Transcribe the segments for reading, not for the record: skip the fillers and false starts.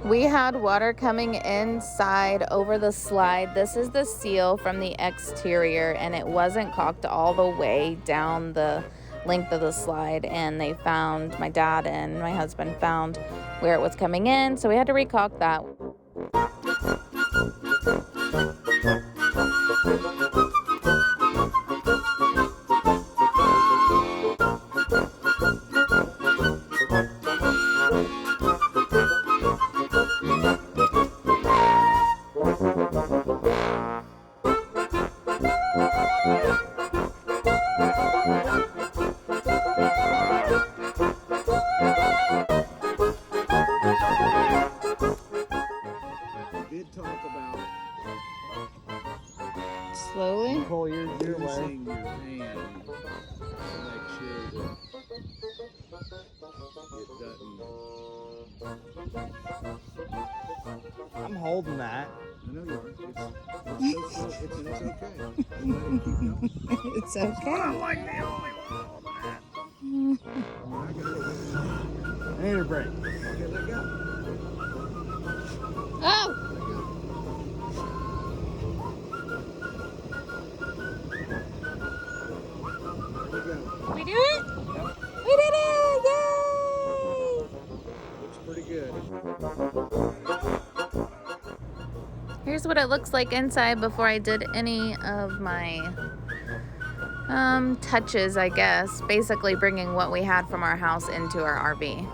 We had water coming inside over the slide. This is the seal from the exterior, and it wasn't caulked all the way down the length of the slide, and my dad and my husband found where it was coming in, so we had to re-caulk that. Slowly pull your way. Using your hand to make sure that it doesn't. I'm holding that. I know you are. It's okay. Let it keep going. It's okay. I'm like the only one holding that. I need a break. Okay, let go. Oh! We do it? Yep. We did it! Yay! Looks pretty good. Here's what it looks like inside before I did any of my touches, I guess. Basically bringing what we had from our house into our RV.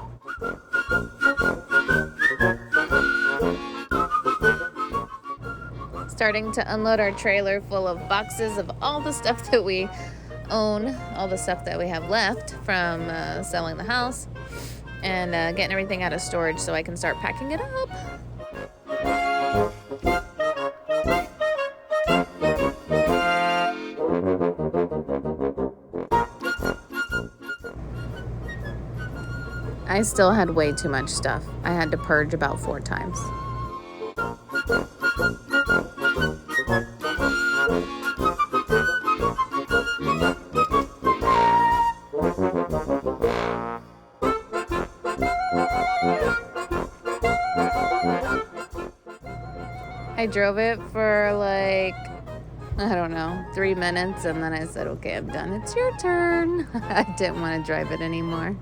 Starting to unload our trailer full of boxes of all the stuff that we own, all the stuff that we have left from selling the house, and getting everything out of storage so I can start packing it up. I still had way too much stuff. I had to purge about 4 times. I drove it for like, I don't know, 3 minutes, and then I said, okay, I'm done. It's your turn. I didn't want to drive it anymore.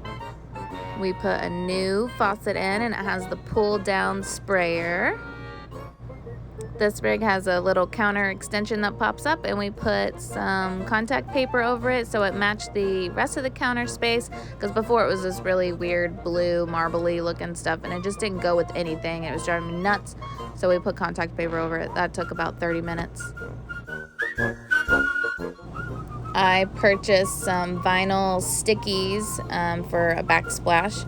We put a new faucet in, and it has the pull down sprayer. This rig has a little counter extension that pops up, and we put some contact paper over it so it matched the rest of the counter space, because before it was this really weird blue marbly looking stuff, and it just didn't go with anything. It was driving me nuts, so we put contact paper over it. That took about 30 minutes. I purchased some vinyl stickies for a backsplash,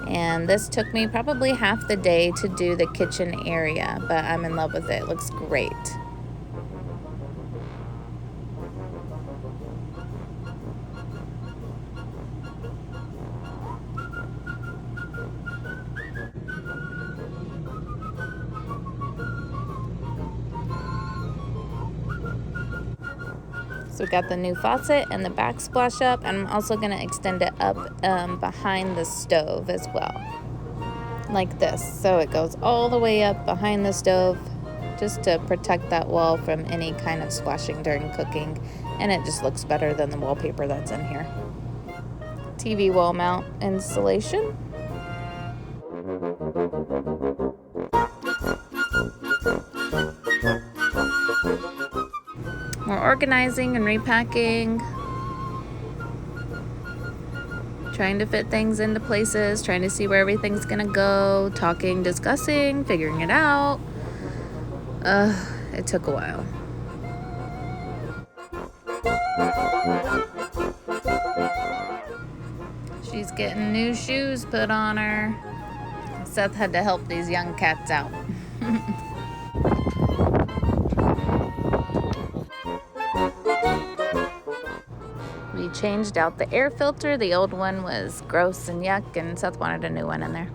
and this took me probably half the day to do the kitchen area, but I'm in love with it. It looks great. So we got the new faucet and the backsplash up, and I'm also going to extend it up behind the stove as well, like this. So it goes all the way up behind the stove, just to protect that wall from any kind of splashing during cooking, and it just looks better than the wallpaper that's in here. TV wall mount installation. More organizing and repacking. Trying to fit things into places, trying to see where everything's gonna go, talking, discussing, figuring it out. It took a while. She's getting new shoes put on her. Seth had to help these young cats out. We changed out the air filter. The old one was gross and yuck, and Seth wanted a new one in there.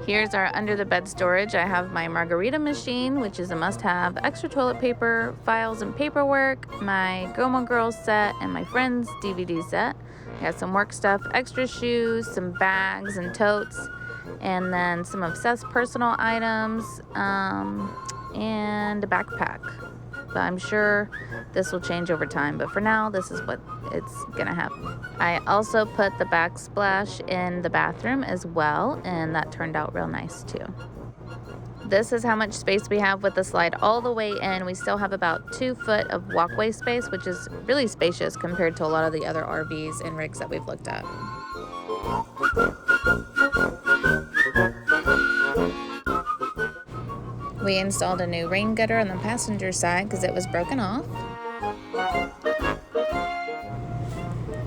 Here's our under the bed storage. I have my margarita machine, which is a must-have, extra toilet paper, files and paperwork, my Gilmore Girls set, and my friend's DVD set. I got some work stuff, extra shoes, some bags and totes, and then some of Seth's personal items, and a backpack. But I'm sure this will change over time, but for now, this is what it's gonna have. I also put the backsplash in the bathroom as well, and that turned out real nice too. This is how much space we have with the slide all the way in. We still have about 2 foot of walkway space, which is really spacious compared to a lot of the other RVs and rigs that we've looked at. We installed a new rain gutter on the passenger side because it was broken off.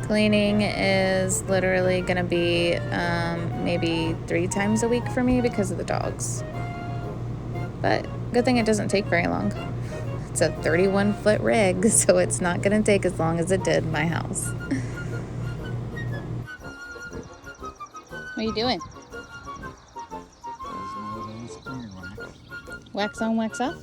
Cleaning is literally gonna be maybe 3 times a week for me because of the dogs. But good thing it doesn't take very long. It's a 31-foot rig, so it's not gonna take as long as it did my house. What are you doing? Wax on, wax off?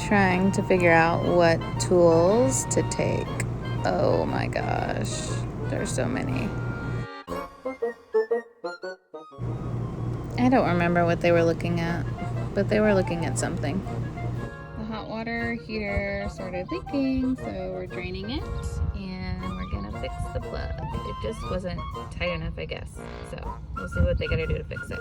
Trying to figure out what tools to take. Oh my gosh, there's so many. I don't remember what they were looking at, but they were looking at something. The hot water heater started leaking, so we're draining it, and we're gonna fix the plug. It just wasn't tight enough, I guess. So we'll see what they gotta do to fix it.